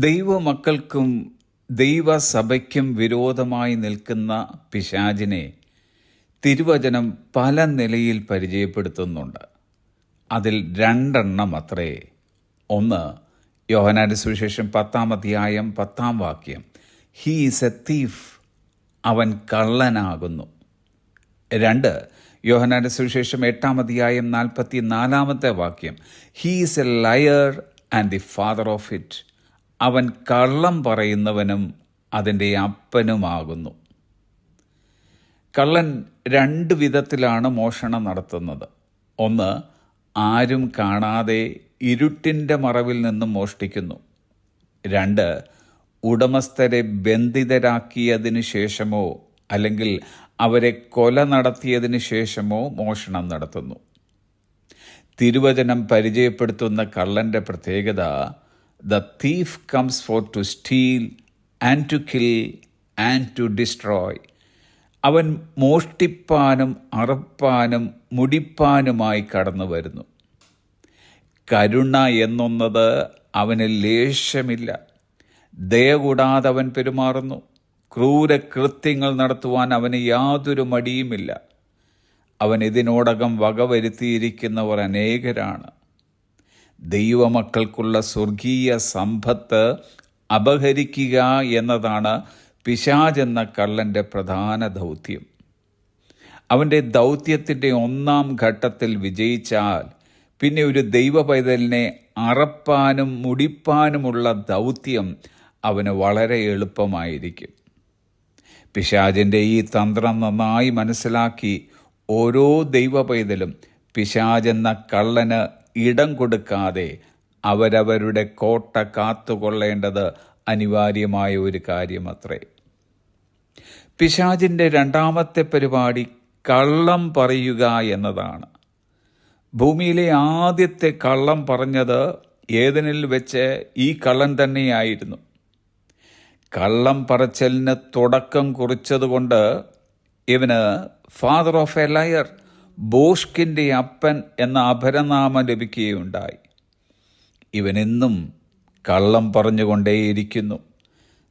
ദൈവമക്കൾക്കും ദൈവസഭയ്ക്കും വിരോധമായി നിൽക്കുന്ന പിശാചിനെ തിരുവചനം പല നിലയിൽ പരിചയപ്പെടുത്തുന്നുണ്ട്. അതിൽ രണ്ടെണ്ണം അത്രേ. ഒന്ന്, യോഹന്നാന്റെ സുവിശേഷം 10-ാം അധ്യായം 10-ാം വാക്യം, ഹീ ഈസ് എ തീഫ്, അവൻ കള്ളനാകുന്നു. രണ്ട്, യോഹന്നാന്റെ സുവിശേഷം 8-ാം അധ്യായം 44-ാമത്തെ വാക്യം, he is A layer and the father of it, അവൻ കള്ളം പറയുന്നവനും അതിൻ്റെ അപ്പനുമാകുന്നു. കള്ളൻ രണ്ട് വിധത്തിലാണ് മോഷണം നടത്തുന്നത്. ഒന്ന്, ആരും കാണാതെ ഇരുട്ടിൻ്റെ മറവിൽ നിന്നും മോഷ്ടിക്കുന്നു. രണ്ട്, ഉടമസ്ഥരെ ബന്ധിതരാക്കിയതിനു ശേഷമോ അല്ലെങ്കിൽ അവരെ കൊല നടത്തിയതിനു ശേഷമോ മോഷണം നടത്തുന്നു. തിരുവചനം പരിചയപ്പെടുത്തുന്ന കള്ളൻ്റെ പ്രത്യേകത, The thief comes for to steal and to kill and to destroy. അവൻ മോഷ്ടിപ്പാനും അറുപ്പാനും മുടിപ്പാനുമായി കടന്നു വരുന്നു. കരുണ എന്നൊന്നത് അവന് ലേശമില്ല. ദയ കൂടാതെ അവൻ പെരുമാറുന്നു. ക്രൂരകൃത്യങ്ങൾ നടത്തുവാൻ അവന് യാതൊരു മടിയുമില്ല. അവൻ ഇതിനോടകം വകവരുത്തിയിരിക്കുന്നവർ അനേകരാണ്. ദൈവമക്കൾക്കുള്ള സ്വർഗീയ സമ്പത്ത് അപഹരിക്കുക എന്നതാണ് പിശാചെന്ന കള്ളൻ്റെ പ്രധാന ദൗത്യം. അവൻ്റെ ദൗത്യത്തിൻ്റെ ഒന്നാം ഘട്ടത്തിൽ വിജയിച്ചാൽ പിന്നെ ഒരു ദൈവ പൈതലിനെ അറപ്പാനും മുടിപ്പാനുമുള്ള ദൗത്യം അവന് വളരെ എളുപ്പമായിരിക്കും. പിശാചിൻ്റെ ഈ തന്ത്രം നന്നായി മനസ്സിലാക്കി ഓരോ ദൈവ പൈതലും പിശാചെന്ന കള്ളന് ഇടം കൊടുക്കാതെ അവരവരുടെ കോട്ട കാത്തുകൊള്ളേണ്ടത് അനിവാര്യമായ ഒരു കാര്യമത്രേ. പിശാചിൻ്റെ രണ്ടാമത്തെ പരിപാടി കള്ളം പറയുക എന്നതാണ്. ഭൂമിയിലെ ആദ്യത്തെ കള്ളം പറഞ്ഞത് ഏദനിൽ വെച്ച് ഈ കള്ളൻ തന്നെയായിരുന്നു. കള്ളം പറച്ചലിന് തുടക്കം കുറിച്ചതുകൊണ്ട് ഇവന് ഫാദർ ഓഫ് എ ലയർ, ബോഷ്കിൻ്റെ അപ്പൻ എന്ന അപരനാമം ലഭിക്കുകയുണ്ടായി. ഇവനെന്നും കള്ളം പറഞ്ഞുകൊണ്ടേയിരിക്കുന്നു.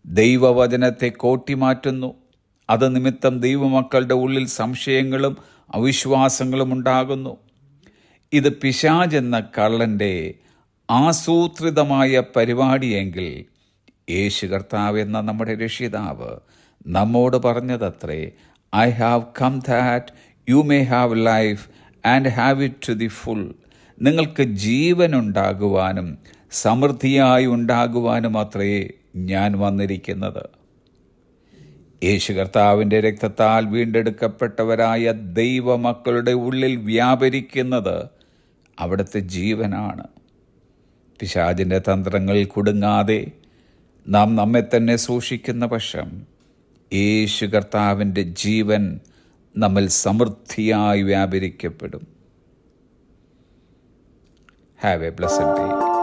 ദൈവവചനത്തെ കോട്ടിമാറ്റുന്നു. അത് നിമിത്തം ദൈവമക്കളുടെ ഉള്ളിൽ സംശയങ്ങളും അവിശ്വാസങ്ങളും ഉണ്ടാകുന്നു. ഇത് പിശാചെന്ന കള്ളൻ്റെ ആസൂത്രിതമായ പരിപാടിയെങ്കിൽ യേശു കർത്താവ് എന്ന നമ്മുടെ രക്ഷിതാവ് നമ്മോട് പറഞ്ഞതത്രേ, I have come that you may have life and have it to the full. നിങ്ങൾക്ക് ജീവൻ ഉണ്ടാകുവാനും സമൃദ്ധിയായി ഉണ്ടാകുവാനും അത്രേ ഞാൻ വന്നിരിക്കുന്നത്. യേശു കർത്താവിൻ്റെ രക്തത്താൽ വീണ്ടെടുക്കപ്പെട്ടവരായ ദൈവമക്കളുടെ ഉള്ളിൽ വ്യാപരിക്കുന്നത് അവിടുത്തെ ജീവനാണ്. പിശാചിൻ്റെ തന്ത്രങ്ങളിൽ കുടുങ്ങാതെ നാം നമ്മെ തന്നെ സൂക്ഷിക്കുന്ന പക്ഷം യേശു കർത്താവിൻ്റെ ജീവൻ നമ്മിൽ സമൃദ്ധിയായി വ്യാപരിക്കപ്പെടും. Have a blessed day.